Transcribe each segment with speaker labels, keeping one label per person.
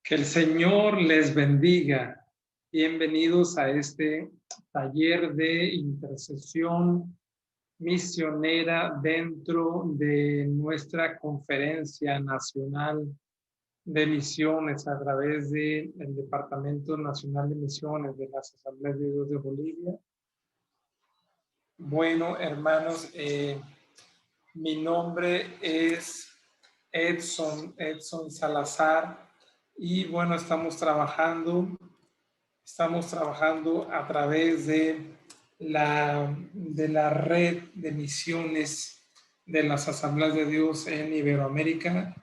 Speaker 1: Que el Señor les bendiga. Bienvenidos a este taller de intercesión misionera dentro de nuestra Conferencia Nacional de Misiones a través del Departamento Nacional de Misiones de las Asambleas de Dios de Bolivia. Bueno, hermanos, mi nombre es Edson Salazar. Y bueno, estamos trabajando a través de la red de misiones de las Asambleas de Dios en Iberoamérica,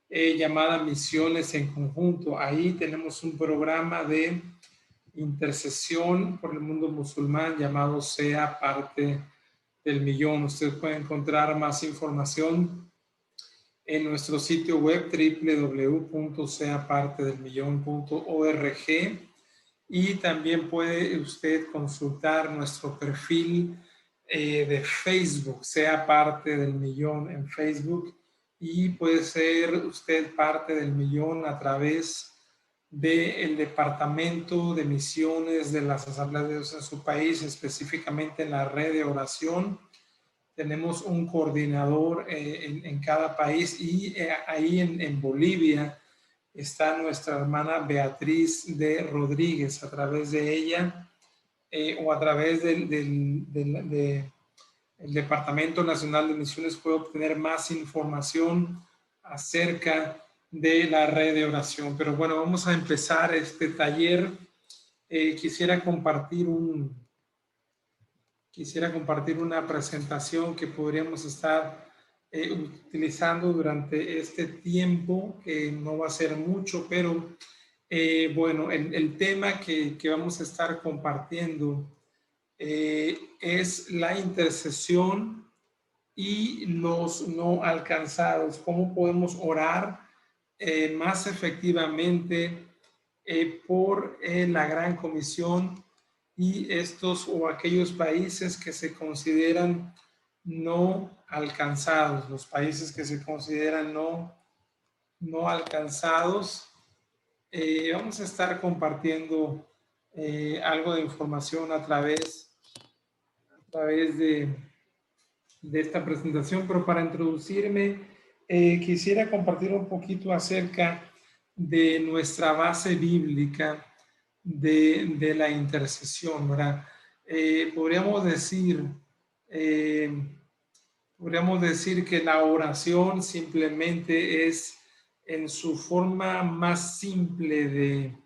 Speaker 1: llamada Misiones en Conjunto. Ahí tenemos un programa de intercesión por el mundo musulmán llamado Sea Parte del Millón. Usted puede encontrar más información en nuestro sitio web www.seapartedelmillon.org, y también puede usted consultar nuestro perfil de Facebook, Sea Parte del Millón en Facebook, y puede ser usted parte del millón a través del Departamento de Misiones de las Asambleas de Dios en su país, específicamente en la red de oración. Tenemos un coordinador en cada país, y ahí en Bolivia está nuestra hermana Beatriz de Rodríguez. A través de ella o a través del Departamento Nacional de Misiones puede obtener más información acerca de la red de oración. Pero bueno, vamos a empezar este taller. Quisiera compartir una presentación que podríamos estar utilizando durante este tiempo, que no va a ser mucho, pero bueno, el tema que vamos a estar compartiendo es la intercesión y los no alcanzados. ¿Cómo podemos orar más efectivamente por la Gran Comisión y estos o aquellos países que se consideran no alcanzados? Los países que se consideran no alcanzados. Vamos a estar compartiendo algo de información a través de esta presentación, pero para introducirme, quisiera compartir un poquito acerca de nuestra base bíblica de la intercesión, ¿verdad? Podríamos decir que la oración simplemente es, en su forma más simple de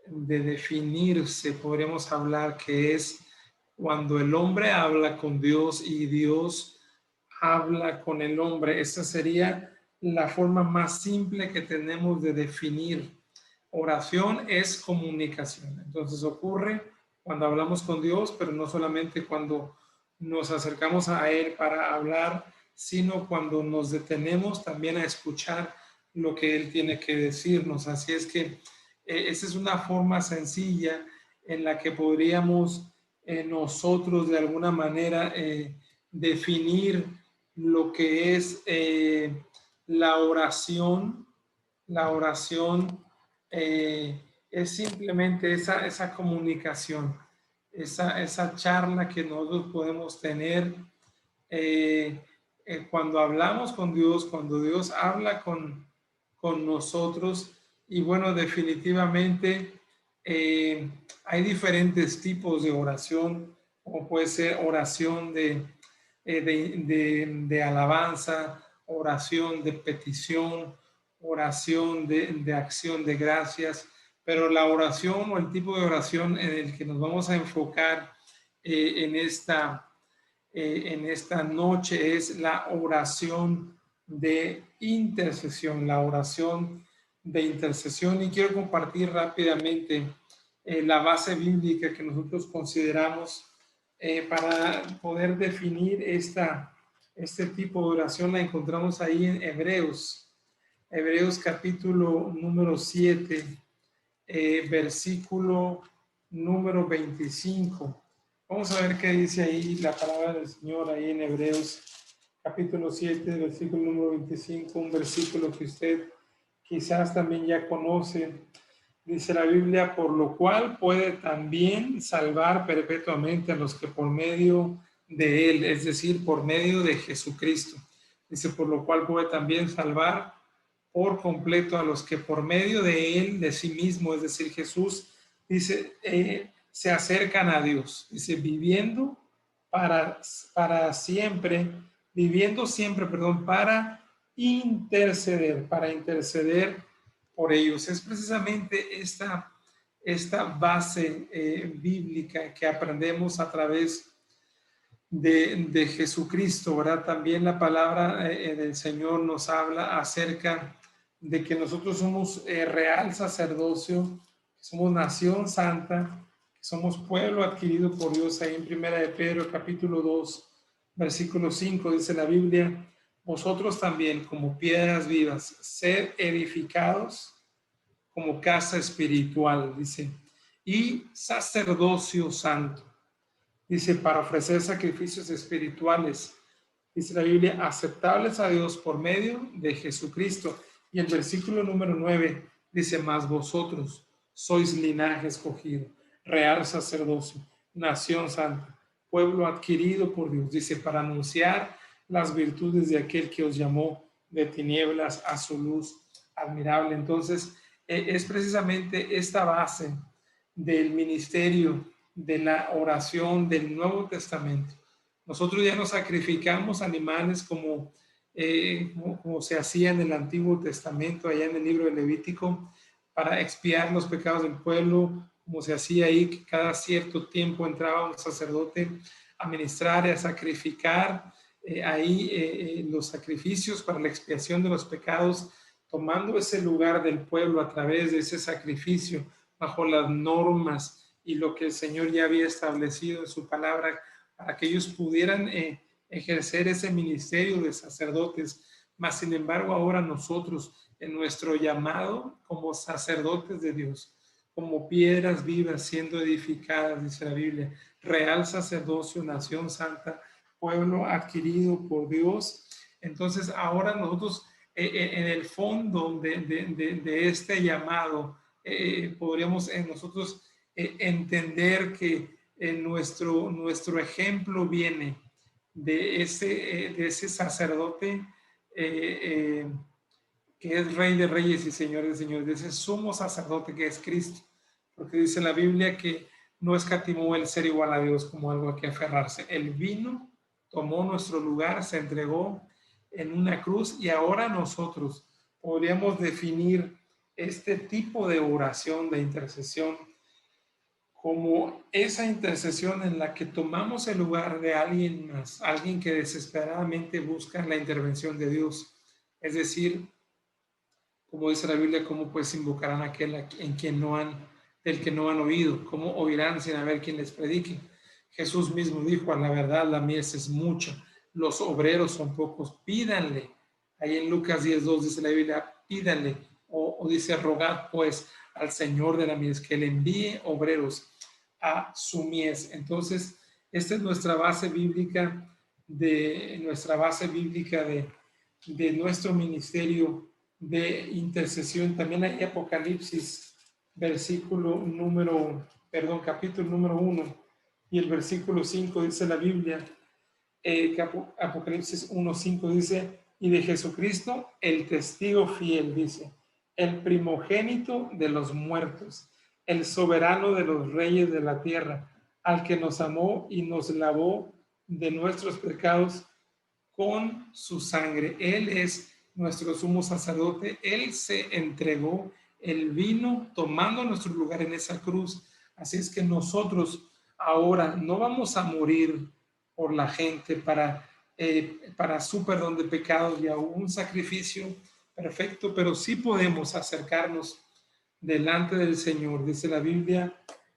Speaker 1: definirse, podríamos hablar que es cuando el hombre habla con Dios y Dios habla con el hombre. Esa sería la forma más simple que tenemos de definir. Oración es comunicación. Entonces ocurre cuando hablamos con Dios, pero no solamente cuando nos acercamos a Él para hablar, sino cuando nos detenemos también a escuchar lo que Él tiene que decirnos. Así es que esa es una forma sencilla en la que podríamos nosotros de alguna manera definir lo que es la oración. La oración es simplemente esa comunicación, esa charla que nosotros podemos tener cuando hablamos con Dios, cuando Dios habla con nosotros. Y bueno, definitivamente hay diferentes tipos de oración, como puede ser oración de alabanza, oración de petición, oración de acción de gracias. Pero la oración o el tipo de oración en el que nos vamos a enfocar en esta noche es la oración de intercesión, y quiero compartir rápidamente la base bíblica que nosotros consideramos para poder definir este tipo de oración. La encontramos ahí en Hebreos capítulo número 7, versículo número 25. Vamos a ver qué dice ahí la palabra del Señor ahí en Hebreos capítulo 7, versículo número 25, un versículo que usted quizás también ya conoce. Dice la Biblia, por lo cual puede también salvar perpetuamente a los que por medio de él, es decir, por medio de Jesucristo. Dice, por lo cual puede también salvar por completo a los que por medio de él, de sí mismo, es decir, Jesús, dice, se acercan a Dios. Dice, viviendo para siempre, viviendo siempre, perdón, para interceder por ellos. Es precisamente esta base bíblica que aprendemos a través de Jesucristo, ¿verdad? También la palabra del Señor nos habla acerca de que nosotros somos real sacerdocio, somos nación santa, somos pueblo adquirido por Dios. Ahí en Primera de Pedro, capítulo 2, versículo 5, dice la Biblia, vosotros también, como piedras vivas, sed edificados como casa espiritual, dice, y sacerdocio santo. Dice, para ofrecer sacrificios espirituales, dice la Biblia, aceptables a Dios por medio de Jesucristo. Y el versículo número 9 dice, mas vosotros sois linaje escogido, real sacerdocio, nación santa, pueblo adquirido por Dios. Dice, para anunciar las virtudes de aquel que os llamó de tinieblas a su luz admirable. Entonces, es precisamente esta base del ministerio, de la oración del Nuevo Testamento. Nosotros ya no sacrificamos animales como se hacía en el Antiguo Testamento, allá en el libro de Levítico, para expiar los pecados del pueblo, como se hacía ahí, que cada cierto tiempo entraba un sacerdote a ministrar y a sacrificar los sacrificios para la expiación de los pecados, tomando ese lugar del pueblo a través de ese sacrificio, bajo las normas y lo que el Señor ya había establecido en su palabra para que ellos pudieran ejercer ese ministerio de sacerdotes. Mas, sin embargo, ahora nosotros, en nuestro llamado como sacerdotes de Dios, como piedras vivas siendo edificadas, dice la Biblia, real sacerdocio, nación santa, pueblo adquirido por Dios. Entonces, ahora nosotros, en el fondo de este llamado, podríamos nosotros entender que nuestro ejemplo viene de ese sacerdote que es Rey de Reyes y Señor de Señores, de ese sumo sacerdote que es Cristo, porque dice la Biblia que no escatimó el ser igual a Dios como algo a que aferrarse. Él vino, tomó nuestro lugar, se entregó en una cruz y ahora nosotros podríamos definir este tipo de oración, de intercesión, como esa intercesión en la que tomamos el lugar de alguien más, alguien que desesperadamente busca la intervención de Dios. Es decir, como dice la Biblia, ¿cómo pues invocarán a aquel del que no han oído? ¿Cómo oirán sin haber quien les predique? Jesús mismo dijo, a la verdad la mies es mucha, los obreros son pocos, pídanle. Ahí en Lucas 10:2 dice la Biblia, pídanle, o dice, rogad pues al Señor de la mies que le envíe obreros a su mies. Entonces, esta es nuestra base bíblica de nuestro ministerio de intercesión. También hay Apocalipsis, capítulo número 1 y el versículo 5 dice la Biblia, Apocalipsis 1:5 dice, y de Jesucristo, el testigo fiel, dice, el primogénito de los muertos, el soberano de los reyes de la tierra, al que nos amó y nos lavó de nuestros pecados con su sangre. Él es nuestro sumo sacerdote. Él se entregó, él vino tomando nuestro lugar en esa cruz. Así es que nosotros ahora no vamos a morir por la gente para su perdón de pecados y a un sacrificio perfecto, pero sí podemos acercarnos delante del Señor. Dice la Biblia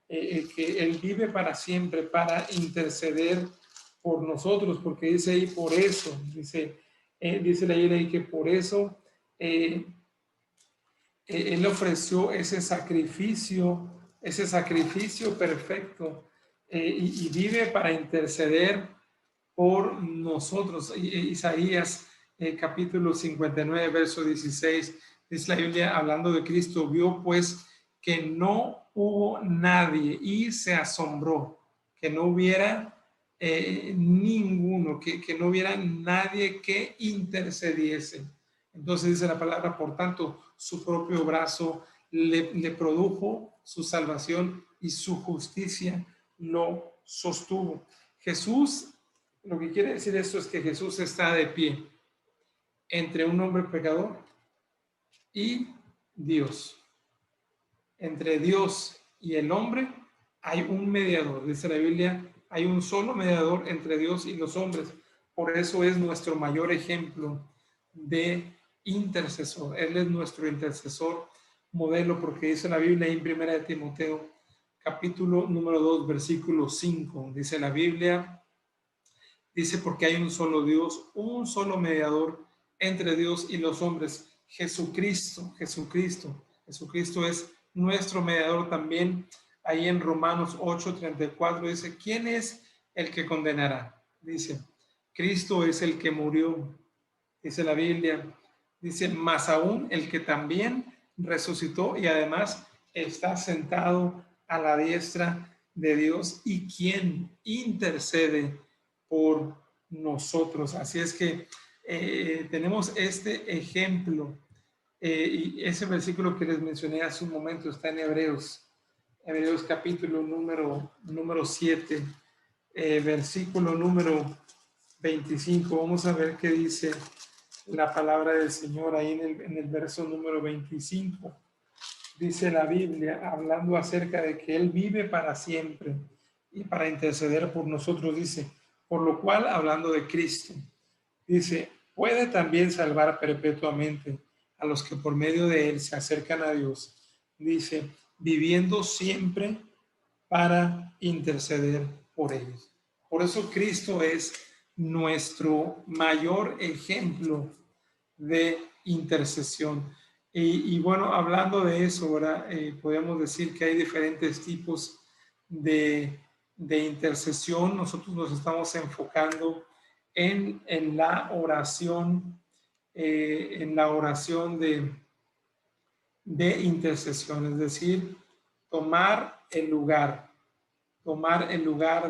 Speaker 1: que Él vive para siempre, para interceder por nosotros, porque dice ahí, por eso, dice la Biblia ahí que por eso Él ofreció ese sacrificio perfecto y vive para interceder por nosotros. Isaías capítulo 59, verso 16 Dice la Biblia, hablando de Cristo, vio pues que no hubo nadie y se asombró, que no hubiera ninguno, que no hubiera nadie que intercediese. Entonces dice la palabra, por tanto, su propio brazo le produjo su salvación y su justicia lo sostuvo. Jesús, lo que quiere decir esto es que Jesús está de pie entre un hombre pecador y Dios. Entre Dios y el hombre hay un mediador. Dice la Biblia, hay un solo mediador entre Dios y los hombres. Por eso es nuestro mayor ejemplo de intercesor. Él es nuestro intercesor modelo, porque dice la Biblia en 1 de Timoteo, capítulo número 2, versículo 5. Dice la Biblia, dice, porque hay un solo Dios, un solo mediador entre Dios y los hombres, Jesucristo. Jesucristo es nuestro mediador también. Ahí en Romanos 8:34 dice, ¿quién es el que condenará? Dice, Cristo es el que murió, dice la Biblia. Dice, más aún el que también resucitó y además está sentado a la diestra de Dios y quien intercede por nosotros. Así es que tenemos este ejemplo y ese versículo que les mencioné hace un momento está en Hebreos capítulo número 7, versículo número 25. Vamos a ver qué dice la palabra del Señor ahí en el verso número 25. Dice la Biblia, hablando acerca de que Él vive para siempre y para interceder por nosotros, dice, por lo cual, hablando de Cristo, dice, puede también salvar perpetuamente a los que por medio de Él se acercan a Dios. Dice, viviendo siempre para interceder por ellos. Por eso Cristo es nuestro mayor ejemplo de intercesión. Y bueno, hablando de eso, ¿verdad? Podemos decir que hay diferentes tipos de intercesión. Nosotros nos estamos enfocando en la oración, de intercesión, es decir, tomar el lugar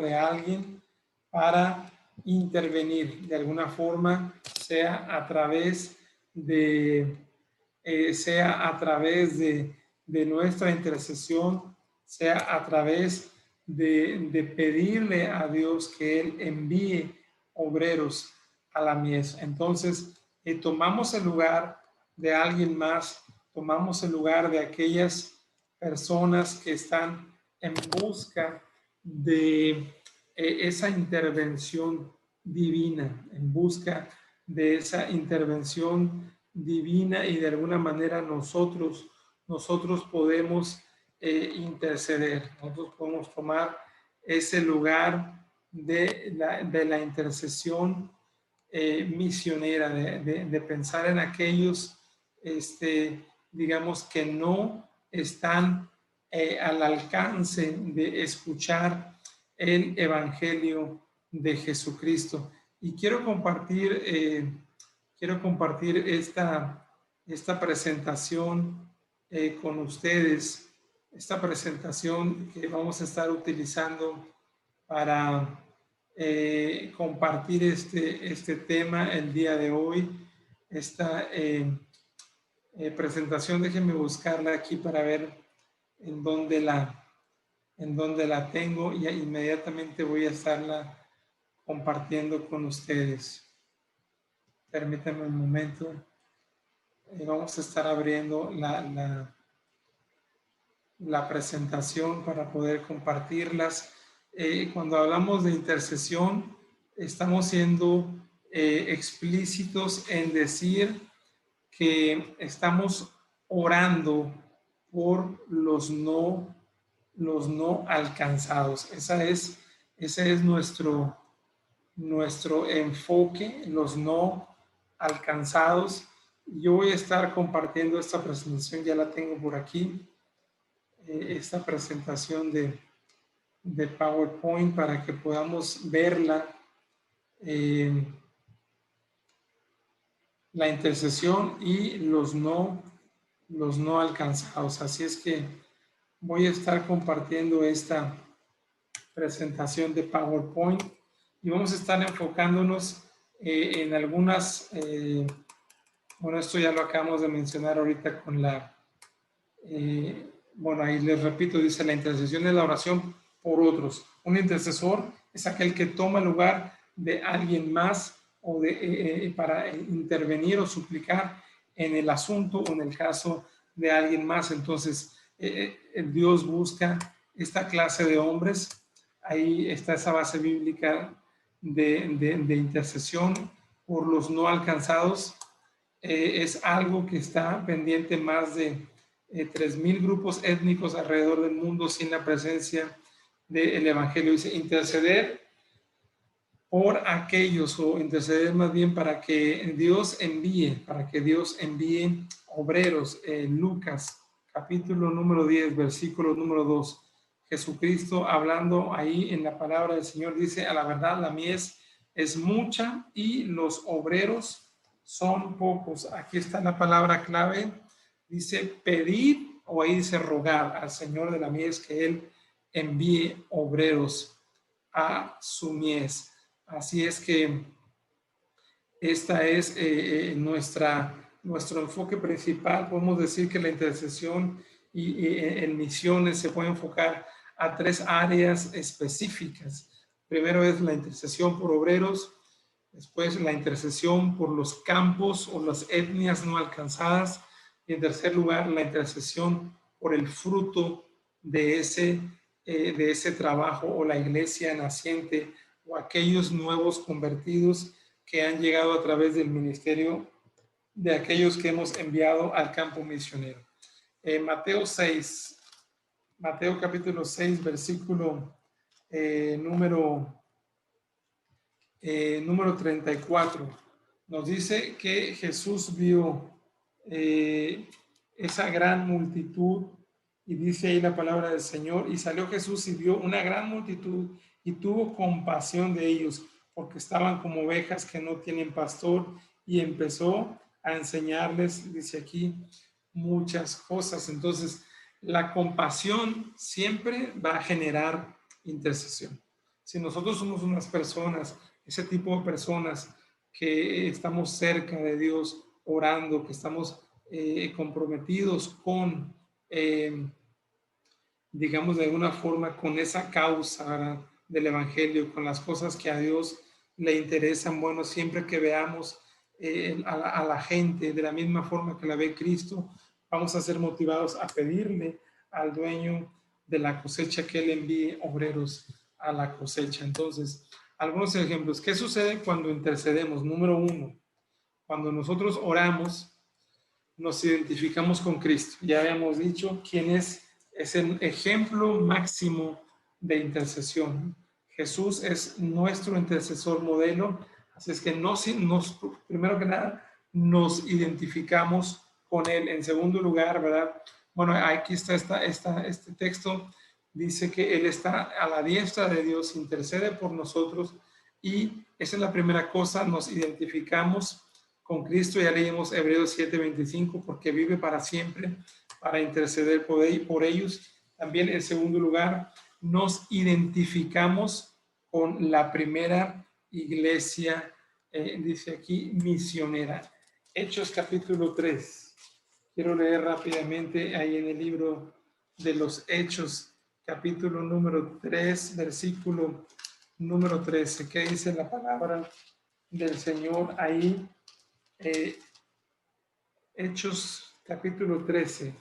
Speaker 1: de alguien para intervenir de alguna forma, sea a través de nuestra intercesión, sea a través de pedirle a Dios que Él envíe obreros a la mies. Entonces, tomamos el lugar de alguien más, tomamos el lugar de aquellas personas que están en busca de esa intervención divina, en busca de esa intervención divina, y de alguna manera nosotros podemos interceder, nosotros podemos tomar ese lugar de la intercesión misionera, de pensar en aquellos, digamos, que no están al alcance de escuchar el Evangelio de Jesucristo. Y quiero compartir esta presentación con ustedes, esta presentación que vamos a estar utilizando para compartir este tema el día de hoy. Esta presentación, déjenme buscarla aquí para ver en dónde la tengo, y inmediatamente voy a estarla compartiendo con ustedes. Permítanme un momento. Vamos a estar abriendo la presentación para poder compartirlas. Cuando hablamos de intercesión, estamos siendo explícitos en decir que estamos orando por los no alcanzados. Ese es nuestro enfoque, los no alcanzados. Yo voy a estar compartiendo esta presentación, ya la tengo por aquí, esta presentación de PowerPoint para que podamos verla. La intercesión y los no los no alcanzados. Así es que voy a estar compartiendo esta presentación de PowerPoint y vamos a estar enfocándonos en algunas, bueno, esto ya lo acabamos de mencionar ahorita con la, bueno, ahí les repito, dice la intercesión es la oración por otros. Un intercesor es aquel que toma el lugar de alguien más o de, para intervenir o suplicar en el asunto o en el caso de alguien más. Entonces, Dios busca esta clase de hombres. Ahí está esa base bíblica de intercesión por los no alcanzados. Es algo que está pendiente más de 3,000 grupos étnicos alrededor del mundo sin la presencia del Evangelio. Dice interceder por aquellos, o interceder más bien para que Dios envíe obreros. Lucas capítulo número 10, versículo número 2. Jesucristo hablando ahí en la palabra del Señor dice, a la verdad la mies es mucha y los obreros son pocos. Aquí está la palabra clave, dice pedir, o ahí dice rogar al Señor de la mies que Él envíe obreros a su mies. Así es que esta es nuestro enfoque principal. Podemos decir que la intercesión y en misiones se puede enfocar a 3 áreas específicas. Primero es la intercesión por obreros, después la intercesión por los campos o las etnias no alcanzadas, y en tercer lugar la intercesión por el fruto de ese trabajo o la iglesia naciente o aquellos nuevos convertidos que han llegado a través del ministerio de aquellos que hemos enviado al campo misionero. Mateo capítulo 6, versículo número 34, nos dice que Jesús vio esa gran multitud, y dice ahí la palabra del Señor, y salió Jesús y vio una gran multitud y tuvo compasión de ellos, porque estaban como ovejas que no tienen pastor, y empezó a enseñarles, dice aquí, muchas cosas. Entonces, la compasión siempre va a generar intercesión. Si nosotros somos unas personas, ese tipo de personas que estamos cerca de Dios orando, que estamos comprometidos con, digamos de alguna forma, con esa causa, ¿verdad?, del Evangelio, con las cosas que a Dios le interesan, bueno, siempre que veamos a la gente de la misma forma que la ve Cristo, vamos a ser motivados a pedirle al dueño de la cosecha que Él envíe obreros a la cosecha. Entonces, algunos ejemplos. ¿Qué sucede cuando intercedemos? Número 1, cuando nosotros oramos, nos identificamos con Cristo. Ya habíamos dicho quién es el ejemplo máximo de intercesión. Jesús es nuestro intercesor modelo, así es que primero que nada, nos identificamos con Él. En segundo lugar, ¿verdad? Bueno, aquí está este texto, dice que Él está a la diestra de Dios, intercede por nosotros, y esa es la primera cosa, nos identificamos con Cristo. Ya leímos Hebreos 7:25, porque vive para siempre para interceder por ellos. También, en segundo lugar, nos identificamos con la primera iglesia, dice aquí, misionera. Hechos capítulo 3. Quiero leer rápidamente ahí en el libro de los Hechos, capítulo número 3, versículo número 13. ¿Qué dice la palabra del Señor ahí? Hechos capítulo 13,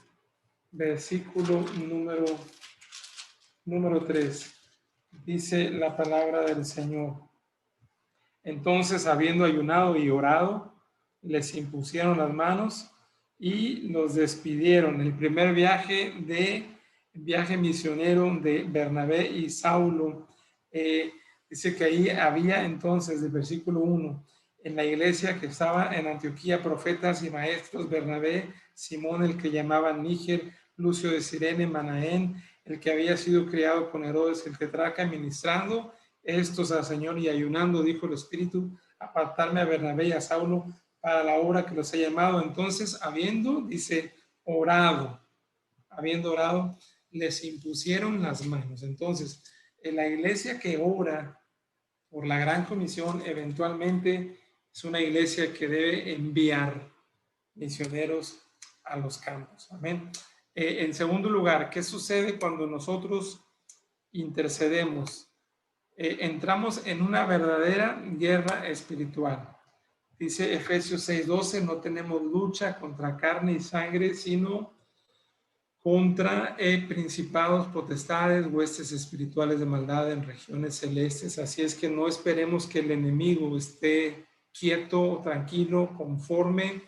Speaker 1: versículo número 3. Dice la palabra del Señor. Entonces, habiendo ayunado y orado, les impusieron las manos y los despidieron. El primer viaje misionero de Bernabé y Saulo. Dice que ahí había entonces, del versículo 1, en la iglesia que estaba en Antioquía, profetas y maestros: Bernabé, Simón, el que llamaban Níger, Lucio de Cirene, Manaén, el que había sido criado con Herodes el tetrarca, ministrando estos al Señor y ayunando, dijo el Espíritu: apartarme a Bernabé y a Saulo para la obra que los he llamado. Entonces, habiendo, dice, orado, habiendo orado, les impusieron las manos. Entonces, en la iglesia que ora por la gran comisión, eventualmente es una iglesia que debe enviar misioneros a los campos. Amén. En segundo lugar, ¿qué sucede cuando nosotros intercedemos? Entramos en una verdadera guerra espiritual. Dice Efesios 6:12, no tenemos lucha contra carne y sangre, sino contra principados, potestades, huestes espirituales de maldad en regiones celestes. Así es que no esperemos que el enemigo esté quieto o tranquilo, conforme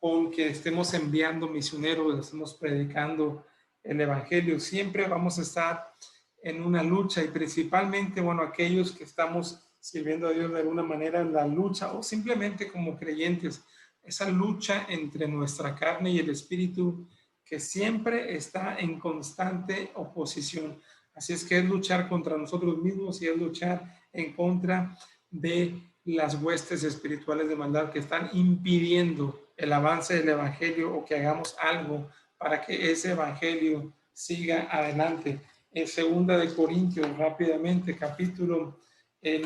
Speaker 1: con que estemos enviando misioneros, estemos predicando el evangelio. Siempre vamos a estar en una lucha, y principalmente, bueno, aquellos que estamos sirviendo a Dios de alguna manera en la lucha, o simplemente como creyentes, esa lucha entre nuestra carne y el espíritu, que siempre está en constante oposición. Así es que es luchar contra nosotros mismos y es luchar en contra de las huestes espirituales de maldad que están impidiendo el avance del evangelio, o que hagamos algo para que ese evangelio siga adelante. En segunda de Corintios, rápidamente, capítulo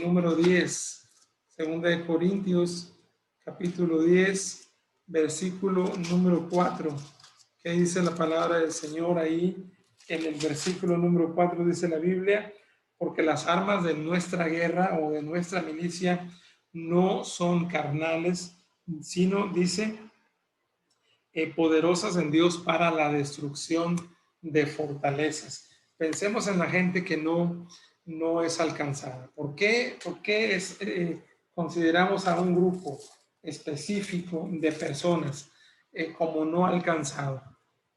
Speaker 1: número 10. Segunda de Corintios, capítulo 10, versículo número 4. ¿Qué dice la palabra del Señor ahí? En el versículo número 4 dice la Biblia: porque las armas de nuestra guerra o de nuestra milicia no son carnales, sino, dice, poderosas en Dios para la destrucción de fortalezas. Pensemos en la gente que no es alcanzada. ¿Por qué consideramos a un grupo específico de personas como no alcanzado?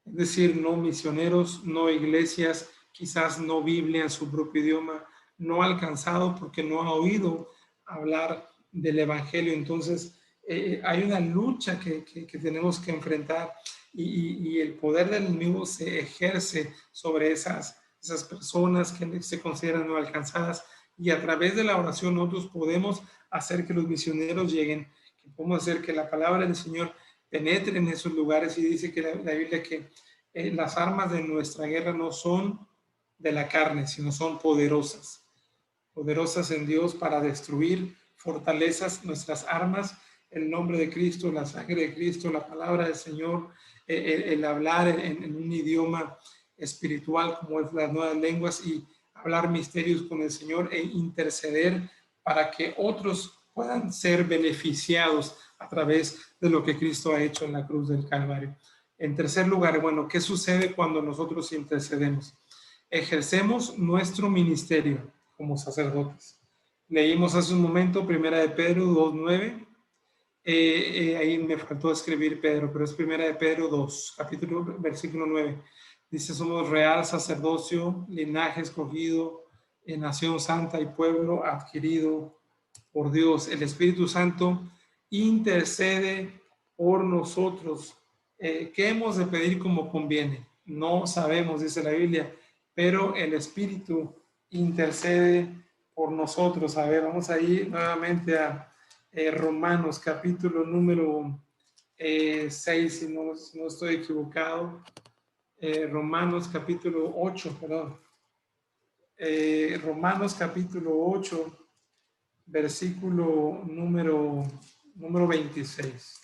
Speaker 1: Es decir, no misioneros, no iglesias, quizás no Biblia en su propio idioma, no alcanzado porque no ha oído hablar del evangelio. Entonces, hay una lucha que tenemos que enfrentar, y el poder del enemigo se ejerce sobre esas personas que se consideran no alcanzadas, y a través de la oración nosotros podemos hacer que los misioneros lleguen, que podemos hacer que la palabra del Señor penetre en esos lugares. Y dice que la Biblia que las armas de nuestra guerra no son de la carne, sino son poderosas en Dios para destruir fortalezas. Nuestras armas, el nombre de Cristo, la sangre de Cristo, la palabra del Señor, el hablar en un idioma espiritual como es las nuevas lenguas, y hablar misterios con el Señor e interceder para que otros puedan ser beneficiados a través de lo que Cristo ha hecho en la cruz del Calvario. En tercer lugar, bueno, ¿qué sucede cuando nosotros intercedemos? Ejercemos nuestro ministerio como sacerdotes. Leímos hace un momento Primera de Pedro 2:9. Ahí me faltó escribir Pedro, pero es Primera de Pedro 2, capítulo, versículo 9. Dice: somos real sacerdocio, linaje escogido, nación santa y pueblo adquirido por Dios. El Espíritu Santo intercede por nosotros. ¿Qué hemos de pedir como conviene? No sabemos, dice la Biblia, pero el Espíritu intercede por nosotros. A ver, vamos a ir nuevamente a Romanos, capítulo número 6, si no estoy equivocado. Romanos, capítulo 8, perdón. Romanos, capítulo 8, versículo número 26.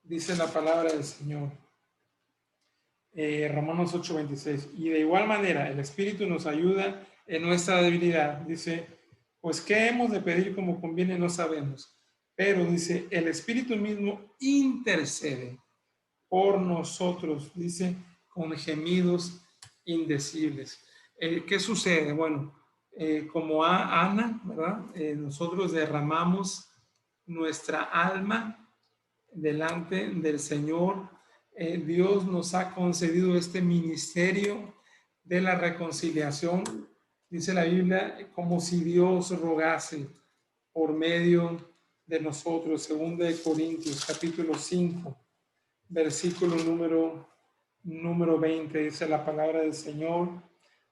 Speaker 1: Dice la palabra del Señor. Romanos 8:26. Y de igual manera, el Espíritu nos ayuda en nuestra debilidad. Dice: pues qué hemos de pedir como conviene no sabemos. Pero dice, el Espíritu mismo intercede por nosotros, dice, con gemidos indecibles. ¿Qué sucede? Bueno, como a Ana, ¿verdad? Nosotros derramamos nuestra alma delante del Señor. Dios nos ha concedido este ministerio de la reconciliación. Dice la Biblia, como si Dios rogase por medio de nosotros. Segunda de Corintios, capítulo 5, versículo número 20, dice la palabra del Señor: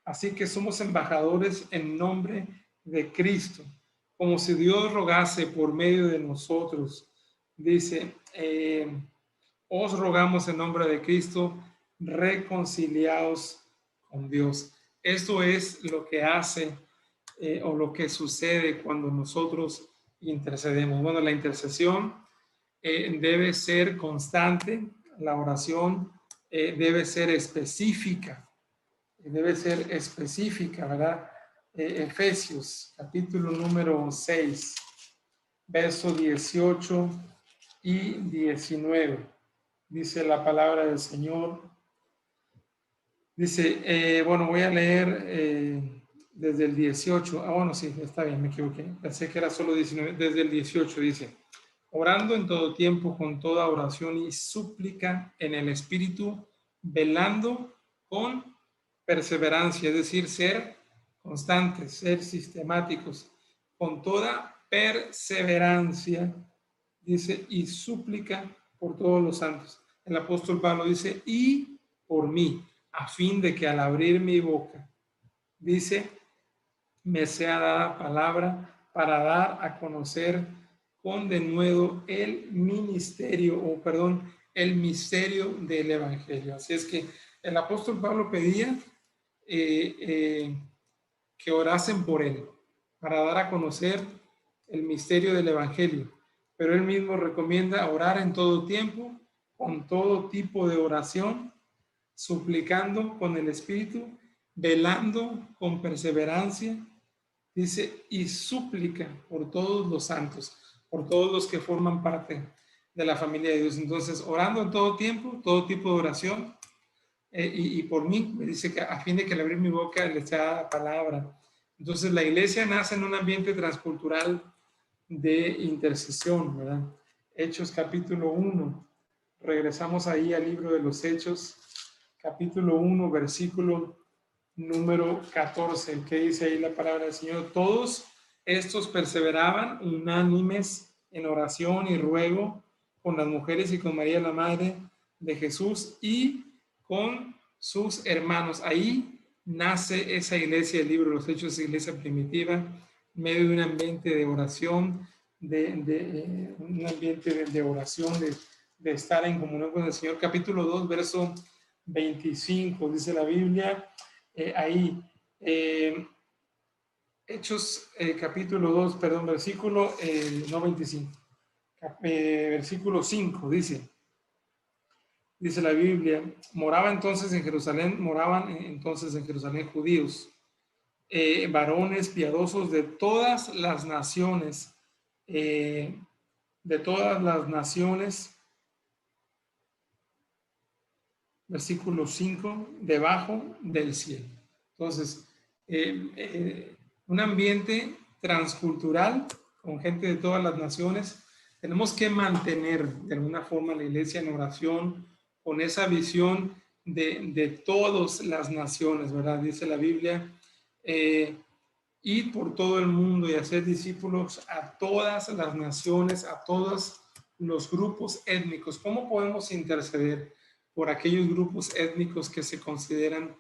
Speaker 1: así que somos embajadores en nombre de Cristo, como si Dios rogase por medio de nosotros. Dice, os rogamos en nombre de Cristo, reconciliaos con Dios. Esto es lo que hace o lo que sucede cuando nosotros intercedemos. Bueno, la intercesión debe ser constante, la oración debe ser específica, ¿verdad? Efesios, capítulo número 6, verso 18 y 19. Dice la palabra del Señor. Dice, bueno, voy a leer desde el 18. Ah, bueno, sí, está bien, me equivoqué. Pensé que era solo 19. Desde el 18 dice, orando en todo tiempo con toda oración y súplica en el Espíritu, velando con perseverancia, es decir, ser constantes, ser sistemáticos, con toda perseverancia, dice, y súplica por todos los santos. El apóstol Pablo dice, y por mí, a fin de que al abrir mi boca, dice, me sea dada palabra para dar a conocer con denuedo el misterio del Evangelio. Así es que el apóstol Pablo pedía que orasen por él, para dar a conocer el misterio del Evangelio. Pero él mismo recomienda orar en todo tiempo, con todo tipo de oración, suplicando con el Espíritu, velando con perseverancia, dice, y súplica por todos los santos, por todos los que forman parte de la familia de Dios. Entonces, orando en todo tiempo, todo tipo de oración, y por mí, me dice que a fin de que al abrir mi boca les sea palabra. Entonces, la iglesia nace en un ambiente transcultural de intercesión, ¿verdad? Hechos capítulo 1. Regresamos ahí al libro de los Hechos, capítulo 1, versículo número 14, que dice ahí la palabra del Señor. Todos estos perseveraban unánimes en oración y ruego con las mujeres y con María la madre de Jesús y con sus hermanos. Ahí nace esa iglesia, el libro de los Hechos, iglesia primitiva, en medio de un ambiente de oración, un ambiente de oración, de estar en comunión con el Señor. Capítulo 2, verso 25, dice la Biblia, ahí, Hechos capítulo 2, perdón, versículo, no 25, versículo 5, dice la Biblia, moraban entonces en Jerusalén judíos, varones piadosos de todas las naciones, versículo 5, debajo del cielo. Entonces, un ambiente transcultural con gente de todas las naciones. Tenemos que mantener de alguna forma la iglesia en oración con esa visión de todas las naciones, ¿verdad? Dice la Biblia, ir por todo el mundo y hacer discípulos a todas las naciones, a todos los grupos étnicos. ¿Cómo podemos interceder por aquellos grupos étnicos que se consideran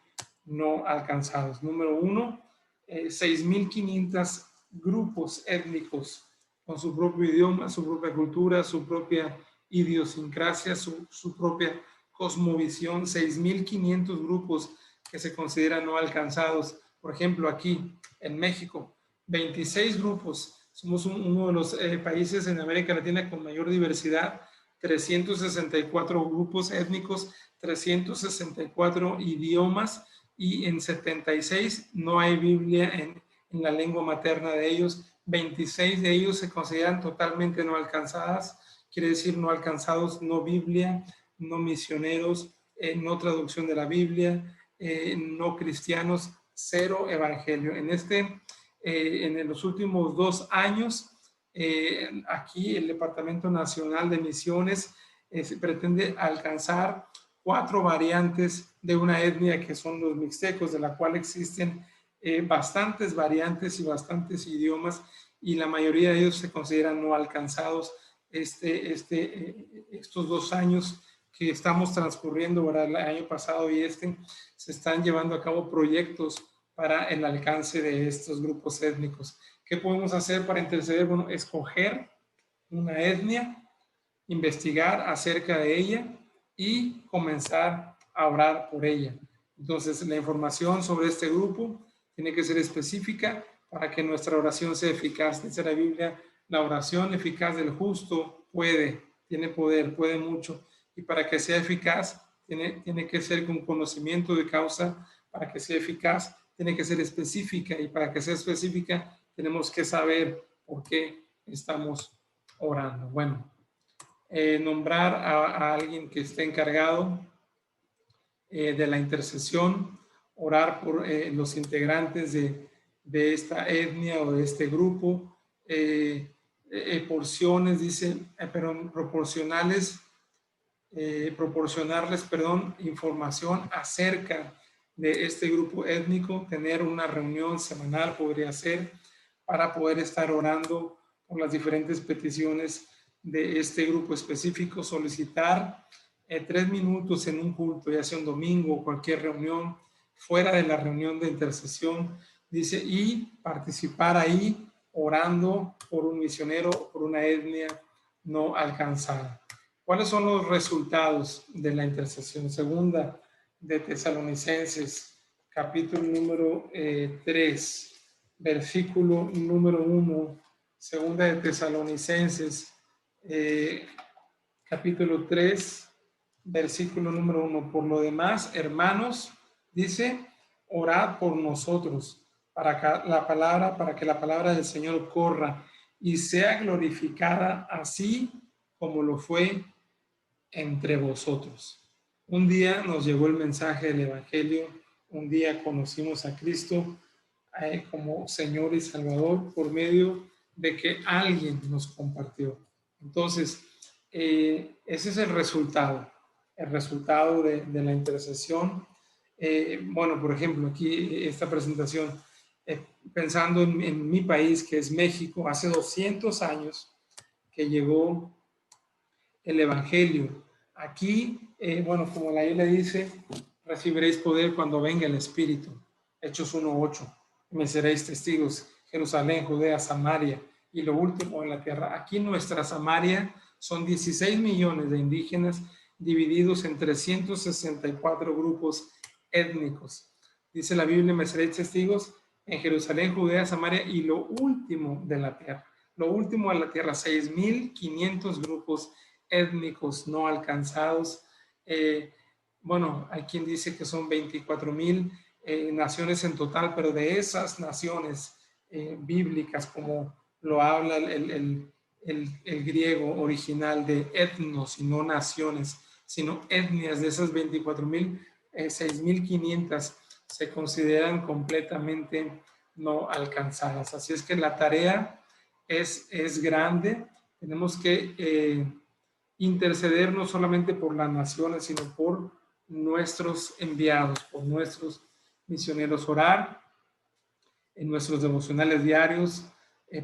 Speaker 1: no alcanzados? Número uno, 6.500 grupos étnicos con su propio idioma, su propia cultura, su propia idiosincrasia, su propia cosmovisión. 6.500 grupos que se consideran no alcanzados. Por ejemplo, aquí en México, 26 grupos. Somos uno de los países en América Latina con mayor diversidad. 364 grupos étnicos, 364 idiomas, y en 76 no hay Biblia en la lengua materna de ellos. 26 de ellos se consideran totalmente no alcanzadas, quiere decir no alcanzados, no Biblia, no misioneros, no traducción de la Biblia, no cristianos, cero evangelio. En los últimos 2 años, aquí el Departamento Nacional de Misiones pretende alcanzar 4 variantes de una etnia que son los mixtecos, de la cual existen bastantes variantes y bastantes idiomas, y la mayoría de ellos se consideran no alcanzados. Estos 2 años que estamos transcurriendo, ¿verdad? El año pasado y se están llevando a cabo proyectos para el alcance de estos grupos étnicos. ¿Qué podemos hacer para interceder? Bueno, escoger una etnia, investigar acerca de ella, y comenzar a orar por ella. Entonces, la información sobre este grupo tiene que ser específica para que nuestra oración sea eficaz. Dice la Biblia, la oración eficaz del justo tiene poder, puede mucho. Y para que sea eficaz, tiene que ser con conocimiento de causa. Para que sea eficaz, tiene que ser específica. Y para que sea específica, tenemos que saber por qué estamos orando. Bueno, nombrar a alguien que esté encargado de la intercesión, orar por los integrantes de esta etnia o de este grupo, porciones, dice, pero proporcionarles, información acerca de este grupo étnico, tener una reunión semanal podría ser para poder estar orando por las diferentes peticiones de este grupo específico, solicitar 3 minutos en un culto, ya sea un domingo o cualquier reunión, fuera de la reunión de intercesión, dice, y participar ahí orando por un misionero o por una etnia no alcanzada. ¿Cuáles son los resultados de la intercesión? Segunda de Tesalonicenses, capítulo número 3, versículo número 1. Segunda de Tesalonicenses, capítulo 3, versículo número 1. Por lo demás, hermanos, dice, orad por nosotros para que la palabra del Señor corra y sea glorificada así como lo fue entre vosotros. Un día nos llegó el mensaje del Evangelio, un día conocimos a Cristo como Señor y Salvador por medio de que alguien nos compartió. Entonces, ese es el resultado de la intercesión. Bueno, por ejemplo, aquí esta presentación, pensando en mi país, que es México, hace 200 años que llegó el Evangelio. Aquí, bueno, como la Biblia dice, recibiréis poder cuando venga el Espíritu. Hechos 1:8. Me seréis testigos, Jerusalén, Judea, Samaria y lo último en la tierra. Aquí nuestra Samaria son 16 millones de indígenas divididos en 364 grupos étnicos. Dice la Biblia, me seréis testigos en Jerusalén, Judea, Samaria y lo último de la tierra. Lo último de la tierra, 6,500 grupos étnicos no alcanzados. Bueno, hay quien dice que son 24,000 naciones en total, pero de esas naciones bíblicas, como lo habla el griego original de etnos y no naciones, sino etnias, de esas 24,000, 6,500 se consideran completamente no alcanzadas. Así es que la tarea es grande. Tenemos que interceder no solamente por las naciones, sino por nuestros enviados, por nuestros misioneros, orar en nuestros devocionales diarios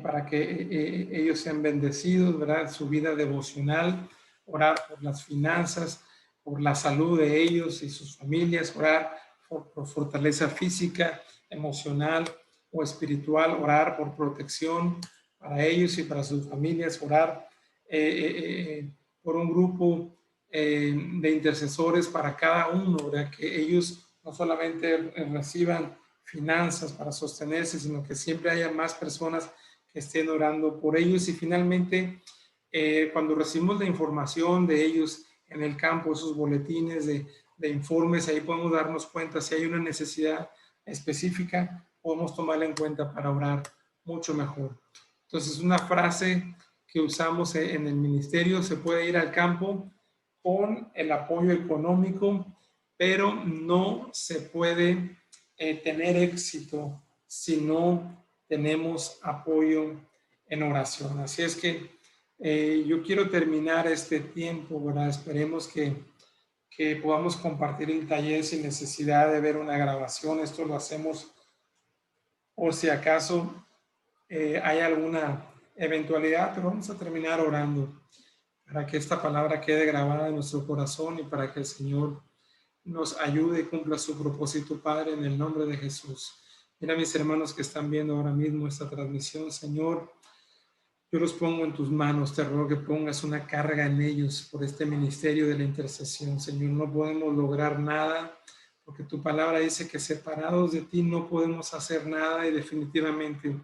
Speaker 1: para que ellos sean bendecidos, ¿verdad? Su vida devocional, orar por las finanzas, por la salud de ellos y sus familias, orar por fortaleza física, emocional o espiritual, orar por protección para ellos y para sus familias, orar por un grupo de intercesores para cada uno, ¿verdad? Que ellos no solamente reciban finanzas para sostenerse, sino que siempre haya más personas que estén orando por ellos. Y finalmente, cuando recibimos la información de ellos en el campo, esos boletines de informes, ahí podemos darnos cuenta si hay una necesidad específica, podemos tomarla en cuenta para orar mucho mejor. Entonces, una frase que usamos en el ministerio: se puede ir al campo con el apoyo económico, pero no se puede tener éxito si no tenemos apoyo en oración. Así es que yo quiero terminar este tiempo, ¿verdad? Esperemos que podamos compartir el taller sin necesidad de ver una grabación. Esto lo hacemos por si acaso hay alguna eventualidad, pero vamos a terminar orando para que esta palabra quede grabada en nuestro corazón y para que el Señor nos ayude y cumpla su propósito, Padre, en el nombre de Jesús. Mira, mis hermanos que están viendo ahora mismo esta transmisión, Señor, Yo los pongo en tus manos, te ruego que pongas una carga en ellos por este ministerio de la intercesión. Señor, no podemos lograr nada porque tu palabra dice que separados de ti no podemos hacer nada y definitivamente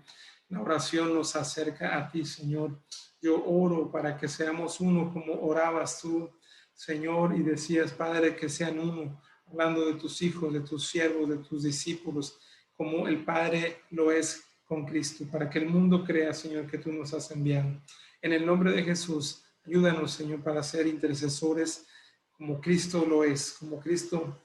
Speaker 1: la oración nos acerca a ti, Señor. Yo oro para que seamos uno como orabas tú, Señor, y decías, Padre, que sean uno, hablando de tus hijos, de tus siervos, de tus discípulos, como el Padre lo es con Cristo, para que el mundo crea, Señor, que tú nos has enviado. En el nombre de Jesús, ayúdanos, Señor, para ser intercesores como Cristo lo es, como Cristo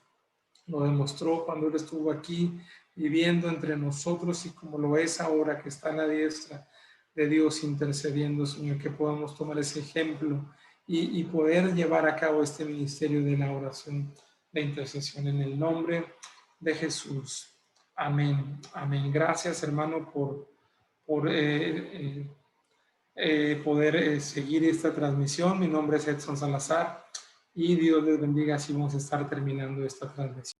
Speaker 1: lo demostró cuando Él estuvo aquí viviendo entre nosotros y como lo es ahora que está a la diestra de Dios intercediendo, Señor, que podamos tomar ese ejemplo y poder llevar a cabo este ministerio de la oración, de intercesión en el nombre de Jesús. Amén. Amén. Gracias, hermano, por poder seguir esta transmisión. Mi nombre es Edson Salazar y Dios les bendiga. Así vamos a estar terminando esta transmisión.